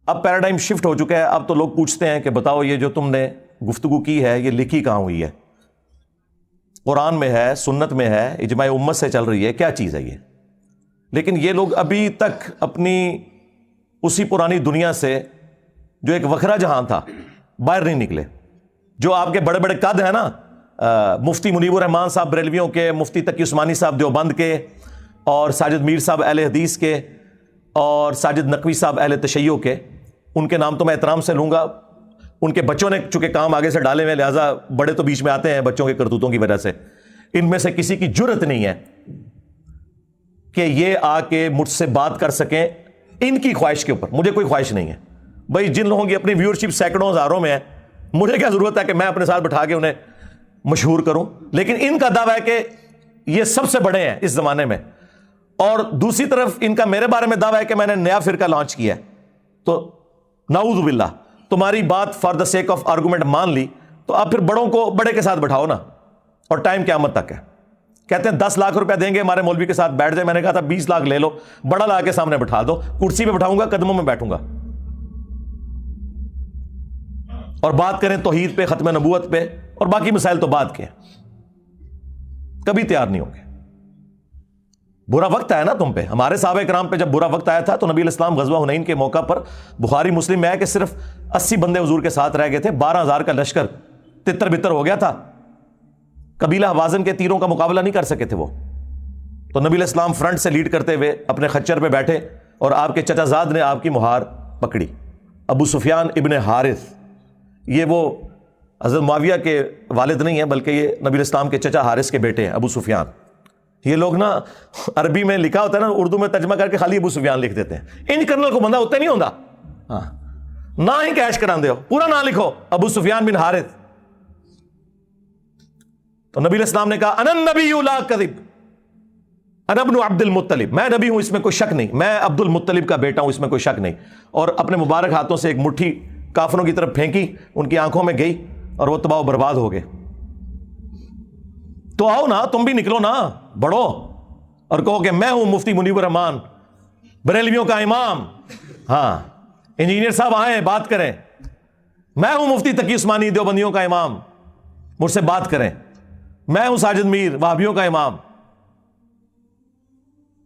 اب paradigm shift ہو چکا ہے. اب تو لوگ پوچھتے ہیں کہ بتاؤ یہ جو تم نے گفتگو کی ہے یہ لکھی کہاں ہوئی ہے؟ قرآن میں ہے، سنت میں ہے، اجماع امت سے چل رہی ہے، کیا چیز ہے یہ؟ لیکن یہ لوگ ابھی تک اپنی اسی پرانی دنیا سے جو ایک وکھرا جہاں تھا باہر نہیں نکلے. جو آپ کے بڑے بڑے قد ہیں نا، مفتی منیب الرحمان صاحب بریلویوں کے، مفتی تقی عثمانی صاحب دیوبند کے، اور ساجد میر صاحب اہل حدیث کے، اور ساجد نقوی صاحب اہل تشیع کے، ان کے نام تو میں احترام سے لوں گا. ان کے بچوں نے چونکہ کام آگے سے ڈالے ہوئے، لہٰذا بڑے تو بیچ میں آتے ہیں بچوں کے کرتوتوں کی وجہ سے. ان میں سے کسی کی جرت نہیں ہے کہ یہ آ کے مجھ سے بات کر سکیں ان کی خواہش کے اوپر. مجھے کوئی خواہش نہیں ہے بھائی. جن لوگوں کی اپنی ویورشپ سینکڑوں ہزاروں میں ہے، مجھے کیا ضرورت ہے کہ میں اپنے ساتھ بٹھا کے انہیں مشہور کروں؟ لیکن ان کا دعویٰ ہے کہ یہ سب سے بڑے ہیں اس زمانے میں، اور دوسری طرف ان کا میرے بارے میں دعویٰ ہے کہ میں نے نیا فرقہ لانچ کیا ہے. تو نعوذ باللہ، تمہاری بات for the sake of argument مان لی تو اب پھر بڑوں کو بڑے کے ساتھ بٹھاؤ نا. اور ٹائم قیامت تک ہے. کہتے ہیں 10 لاکھ روپیہ دیں گے ہمارے مولوی کے ساتھ بیٹھ جائے. میں نے کہا تھا 20 لاکھ لے لو، بڑا لا کے سامنے بٹھا دو، کرسی پہ بٹھاؤں گا، قدموں میں بیٹھوں گا، اور بات کریں توحید پہ، ختم نبوت پہ، اور باقی مسائل تو بات کے ہیں. کبھی تیار نہیں ہوں گے. برا وقت آیا نا تم پہ. ہمارے صحابہ کرام پہ جب برا وقت آیا تھا تو نبی علیہ السلام غزوہ حنین کے موقع پر، بخاری مسلم میں ہے کہ صرف 80 بندے حضور کے ساتھ رہ گئے تھے. 12,000 کا لشکر تتر بتر ہو گیا تھا. قبیلہ حوازن کے تیروں کا مقابلہ نہیں کر سکے تھے وہ. تو نبی علیہ السلام فرنٹ سے لیڈ کرتے ہوئے اپنے خچر پہ بیٹھے، اور آپ کے چچا زاد نے آپ کی مہار پکڑی. ابو سفیان ابن حارث، یہ وہ حضرت معاویہ کے والد نہیں ہیں بلکہ یہ نبی علیہ السلام کے چچا حارث کے بیٹے ہیں، ابو سفیان. یہ لوگ نا عربی میں لکھا ہوتا ہے نا، اردو میں ترجمہ کر کے خالی ابو سفیان لکھ دیتے ہیں. ان کرنل کو بندہ ہوتا نہیں ہوتا. ہاں، نہ ہی کیش کرا دے ہو، پورا نہ لکھو ابو سفیان بن حارث. تو نبی علیہ السلام نے کہا انا النبی لا کذب انا ابن عبد المطلب، میں نبی ہوں اس میں کوئی شک نہیں، میں عبد المطلب کا بیٹا ہوں اس میں کوئی شک نہیں. اور اپنے مبارک ہاتھوں سے ایک مٹھی کافروں کی طرف پھینکی، ان کی آنکھوں میں گئی اور وہ تباہ و برباد ہو گئے. تو آؤ نا، تم بھی نکلو نا، بڑھو اور کہو کہ میں ہوں مفتی منیب الرحمان بریلویوں کا امام. ہاں، انجینئر صاحب آئیں بات کریں. میں ہوں مفتی تقی عثمانی دیوبندیوں کا امام، مجھ سے بات کریں. میں ہوں ساجد میر وہابیوں کا امام.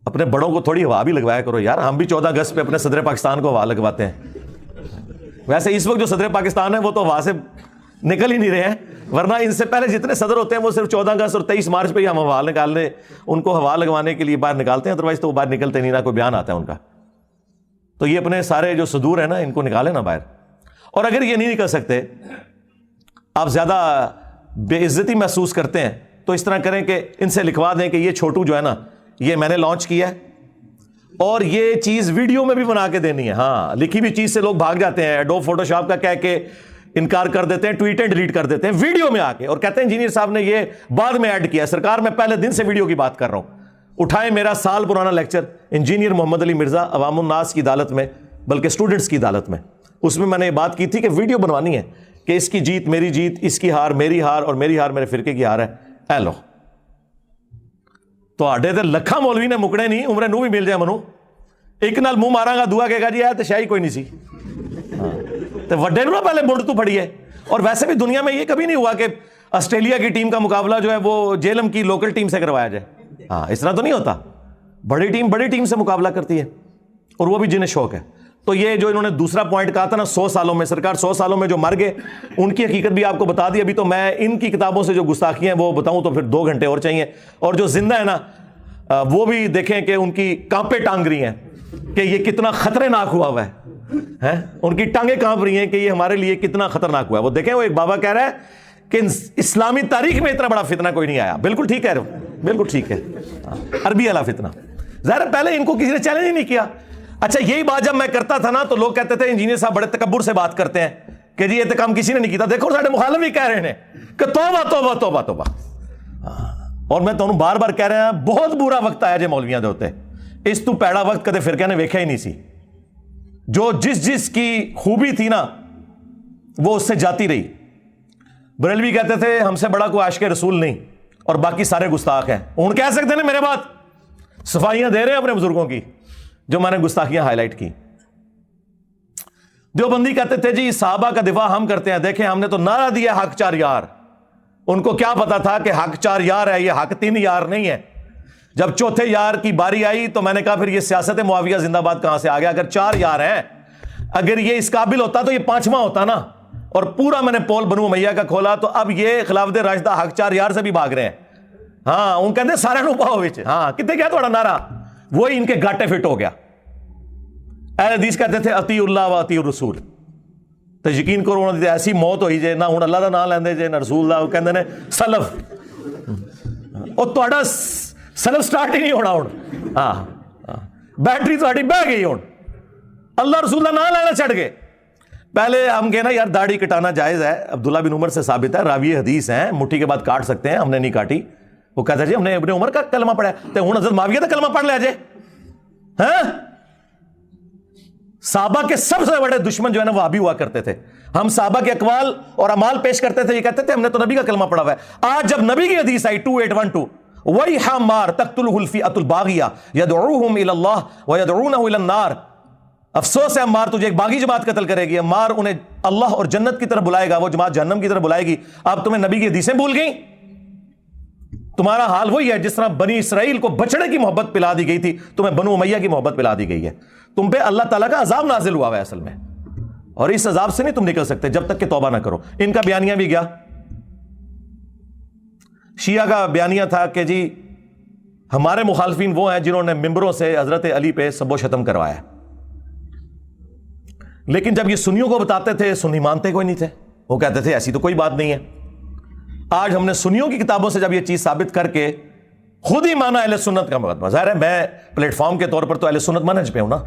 اپنے بڑوں کو تھوڑی ہوا بھی لگوایا کرو یار. ہم بھی 14 اگست پہ اپنے صدر پاکستان کو ہوا لگواتے ہیں. ویسے اس وقت جو صدر پاکستان ہے وہ تو ہوا سے نکل ہی نہیں رہے ہیں، ورنہ ان سے پہلے جتنے صدر ہوتے ہیں وہ صرف 14 اگست اور 23 مارچ پہ ہی ہم ہوا نکالنے، ان کو ہوا لگوانے کے لیے باہر نکالتے ہیں. ادروائز تو وہ باہر نکلتے نہیں، نہ کوئی بیان آتا ہے ان کا. تو یہ اپنے سارے جو صدور ہیں نا ان کو نکالیں نا باہر. اور اگر یہ نہیں نکل سکتے، آپ زیادہ بے عزتی محسوس کرتے ہیں، تو اس طرح کریں کہ ان سے لکھوا دیں کہ یہ چھوٹو جو ہے نا یہ میں نے لانچ کیا ہے، اور یہ چیز ویڈیو میں بھی بنا کے دینی ہے. ہاں، لکھی بھی چیز سے لوگ بھاگ جاتے ہیں، ایڈوب فوٹو شاپ کا کہہ کے انکار کر دیتے ہیں، ٹویٹیں ڈیلیٹ کر دیتے ہیں ویڈیو میں آ کے، اور کہتے ہیں انجینئر صاحب نے یہ بعد میں ایڈ کیا. سرکار میں پہلے دن سے ویڈیو کی بات کر رہا ہوں. اٹھائیں میرا سال پرانا لیکچر انجینئر محمد علی مرزا عوام الناس کی عدالت میں، بلکہ اسٹوڈنٹس کی عدالت میں. اس میں نے یہ بات کی تھی کہ ویڈیو بنوانی ہے کہ اس کی جیت میری جیت، اس کی ہار میری ہار، اور میری ہار میرے فرقے کی ہار ہے. اے لو تو آڈے تے لکھا مولوی نے مکڑے نہیں، عمرے نو بھی مل جائے منو ایک نال منہ ماراں گا، دعا کہے گا جی تو شاہی کوئی نہیں سی. تو وڈے نو پہلے منڈ تو پھڑی ہے. اور ویسے بھی دنیا میں یہ کبھی نہیں ہوا کہ آسٹریلیا کی ٹیم کا مقابلہ جو ہے وہ جیلم کی لوکل ٹیم سے کروایا جائے. ہاں، اس طرح تو نہیں ہوتا. بڑی ٹیم سے مقابلہ کرتی ہے، اور وہ بھی جنہیں شوق ہے. تو یہ جو انہوں نے دوسرا پوائنٹ کہا تھا نا، 100 سالوں میں سرکار 100 سالوں میں جو مر گئے ان کی حقیقت بھی آپ کو بتا دی. ابھی تو میں ان کی کتابوں سے جو گستاخیاں ہیں وہ بتاؤں تو پھر 2 گھنٹے اور چاہیے. اور جو زندہ ہے نا وہ بھی دیکھیں کہ ان کی کانپیں ٹانگ رہی ہیں کہ یہ کتنا خطرناک ہوا ہے. ان کی ٹانگیں کانپ رہی ہیں کہ یہ ہمارے لیے کتنا خطرناک ہوا ہے. وہ دیکھیں، وہ ایک بابا کہہ رہا ہے کہ اسلامی تاریخ میں اتنا بڑا فتنہ کوئی نہیں آیا. بالکل ٹھیک کہہ رہے ہو، بالکل ٹھیک ہے. عربی والا فتنہ. ظاہر پہلے ان کو کسی نے چیلنج ہی نہیں کیا. اچھا، یہی بات جب میں کرتا تھا نا تو لوگ کہتے تھے انجینئر صاحب بڑے تکبر سے بات کرتے ہیں کہ جی یہ تو کام کسی نے نہیں کیا. دیکھو سارے مخالف ہی کہہ رہے ہیں کہ توبہ توبہ توبہ توبہ. اور میں تمہیں بار بار کہہ رہا ہوں بہت برا وقت آیا جے مولویاں دے ہوتے. اس تو پیڑا وقت کدے فرقے نے ویکھا ہی نہیں سی. جو جس کی خوبی تھی نا وہ اس سے جاتی رہی. بریلوی کہتے تھے ہم سے بڑا کوئی عاشق رسول نہیں، اور باقی سارے گستاخ ہیں. ہوں کہہ سکتے ہیں میرے بات صفائیاں دے رہے ہیں اپنے بزرگوں کی جو میں نے گستاخیاں ہائی لائٹ کی. دیوبندی کہتے تھے جی صحابہ کا دفاع ہم کرتے ہیں. دیکھیں ہم نے تو نعرہ دیا حق چار یار. ان کو کیا پتا تھا کہ حق چار یار ہے, یہ حق تین یار نہیں ہے. جب چوتھے یار کی باری آئی تو میں نے کہا پھر یہ سیاست معاویہ زندہ باد کہاں سے آ گیا؟ اگر چار یار ہیں, اگر یہ اس قابل ہوتا تو یہ پانچواں ہوتا نا. اور پورا میں نے پول بنو امیہ کا کھولا تو اب یہ خلافت راشدہ حق چار یار سے بھی بھاگ رہے ہیں. ہاں ان کہتے سارے نو پاؤ وچ. ہاں کتنے کیا تھوڑا نعرہ, وہی ان کے گاٹے فٹ ہو گیا. اہل حدیث کہتے تھے اطیع اللہ و اطیع الرسول. تو یقین کرو انہوں نے ایسی موت ہوئی جے, نہ ہوں اللہ دا نام لیندے جے نہ رسول اللہ. کہندے نے سلف, اور تہاڈا سلف سٹارٹ ہی نہیں ہونا ہوں. ہاں بیٹری تہاڈی بہ گئی ہوں, اللہ رسول دا نام لینا چھڑ گئے. پہلے ہم کہنا یار داڑھی کٹانا جائز ہے, عبداللہ بن عمر سے ثابت ہے, راوی حدیث ہیں, مٹھی کے بعد کاٹ سکتے ہیں, ہم نے نہیں کاٹی. وہ کہتا جی ہم نے ابن عمر کا کلمہ پڑھا ہے, تو ہوں حضرت معاویہ کا کلمہ پڑھ لیا جے. ہاں صحابہ کے سب سے بڑے دشمن جو ہے نا وہابی ہوا کرتے تھے. ہم صحابہ کے اقوال اور اعمال پیش کرتے تھے, یہ کہتے تھے ہم نے تو نبی کا کلمہ پڑھا ہوا ہے. آج جب نبی کی حدیث آئی 2812 وَيْحَ مَارْ تَقْتُلُهُ الْفِئَةُ الْبَاغِيَةُ يَدْعُوهُمْ إِلَى اللَّهِ وَيَدْعُونَهُ إِلَى النَّارِ. افسوس ہے عمار, تجھے ایک باغی جماعت قتل کرے گی. عمار انہیں اللہ اور جنت کی طرف بلائے گا, وہ جماعت جہنم کی طرف بلائے گی. اب تمہیں نبی کی حدیثیں بھول گئیں. تمہارا حال وہی ہے جس طرح بنی اسرائیل کو بچڑے کی محبت پلا دی گئی تھی, تمہیں بنو امیہ کی محبت پلا دی گئی ہے. تم پہ اللہ تعالیٰ کا عذاب نازل ہوا ہے اصل میں, اور اس عذاب سے نہیں تم نکل سکتے جب تک کہ توبہ نہ کرو. ان کا بیانیہ بھی گیا. شیعہ کا بیانیہ تھا کہ جی ہمارے مخالفین وہ ہیں جنہوں نے ممبروں سے حضرت علی پہ سب و شتم کروایا. لیکن جب یہ سنیوں کو بتاتے تھے, سنی مانتے کوئی نہیں تھے. وہ کہتے تھے ایسی تو کوئی بات نہیں ہے. آج ہم نے سنیوں کی کتابوں سے جب یہ چیز ثابت کر کے خود ہی مانا اہل سنت کا مقدمہ. ظاہر ہے میں پلیٹ فارم کے طور پر تو اہل سنت منہج پہ ہوں نا,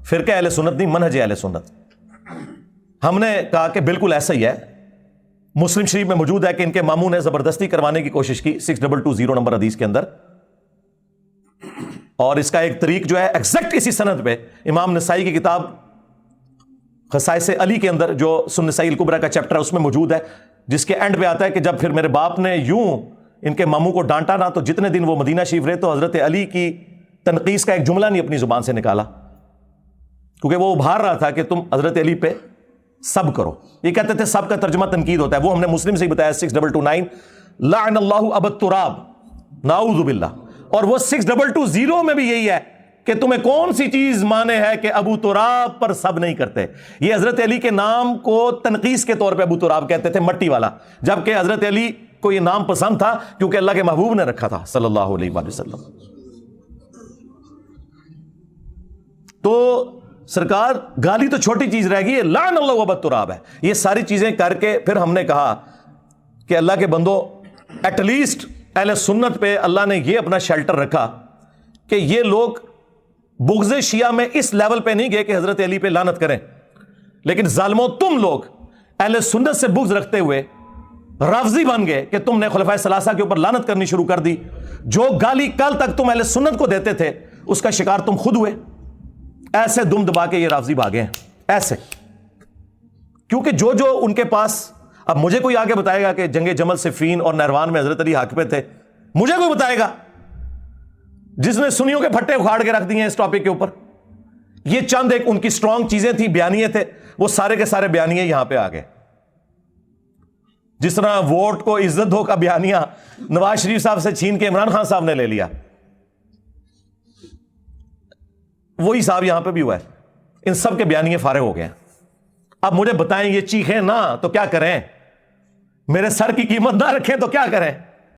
فرقہ اہل سنت نہیں, منہج اہل سنت. ہم نے کہا کہ بالکل ایسا ہی ہے. مسلم شریف میں موجود ہے کہ ان کے ماموں نے زبردستی کروانے کی کوشش کی 6220 نمبر حدیث کے اندر, اور اس کا ایک طریق جو ہے ایگزیکٹ اسی سند پہ امام نسائی کی کتاب خصائص علی کے اندر جو سنن نسائی الکبریٰ کا چیپٹر ہے اس میں موجود ہے, جس کے اینڈ پہ آتا ہے کہ جب پھر میرے باپ نے یوں ان کے ماموں کو ڈانٹا نا, تو جتنے دن وہ مدینہ شریف رہے تو حضرت علی کی تنقیص کا ایک جملہ نہیں اپنی زبان سے نکالا, کیونکہ وہ ابھار رہا تھا کہ تم حضرت علی پہ سب کرو. یہ کہتے تھے سب کا ترجمہ تنقید ہوتا ہے. وہ ہم نے مسلم سے ہی بتایا 6229 لعن اللہ ابا التراب, نعوذ باللہ. اور وہ 6220 میں بھی یہی ہے کہ تمہیں کون سی چیز مانے ہے کہ ابو تراب پر سب نہیں کرتے. یہ حضرت علی کے نام کو تنقیص کے طور پہ ابو تراب کہتے تھے, مٹی والا, جبکہ حضرت علی کو یہ نام پسند تھا کیونکہ اللہ کے محبوب نے رکھا تھا صلی اللہ علیہ وآلہ وسلم. تو سرکار گالی تو چھوٹی چیز رہ گئی, لعن اللہ ابا التراب ہے. یہ ساری چیزیں کر کے پھر ہم نے کہا کہ اللہ کے بندو, ایٹ لیسٹ اہل سنت پہ اللہ نے یہ اپنا شیلٹر رکھا کہ یہ لوگ بغض شیعہ میں اس لیول پہ نہیں گئے کہ حضرت علی پہ لعنت کریں, لیکن ظالموں تم لوگ اہل سنت سے بغض رکھتے ہوئے رافضی بن گئے کہ تم نے خلفائے ثلاثہ کے اوپر لعنت کرنی شروع کر دی. جو گالی کل تک تم اہل سنت کو دیتے تھے اس کا شکار تم خود ہوئے. ایسے دم دبا کے یہ رافضی بھاگے ہیں ایسے, کیونکہ جو جو ان کے پاس, اب مجھے کوئی آگے بتائے گا کہ جنگ جمل صفین اور نہروان میں حضرت علی حق پہ تھے, مجھے کوئی بتائے گا جس نے سنیوں کے پھٹے اکھاڑ کے رکھ دیے ہیں اس ٹاپک کے اوپر. یہ چند ایک ان کی سٹرونگ چیزیں تھیں, بیانیے تھے, وہ سارے کے سارے بیانیے یہاں پہ آ گئے. جس طرح ووٹ کو عزت دو کا بیانیہ نواز شریف صاحب سے چھین کے عمران خان صاحب نے لے لیا, وہی صاحب یہاں پہ بھی ہوا ہے. ان سب کے بیانیے فارغ ہو گئے. اب مجھے بتائیں یہ چیخیں نا تو کیا کریں, میرے سر کی قیمت نہ رکھیں تو کیا کریں.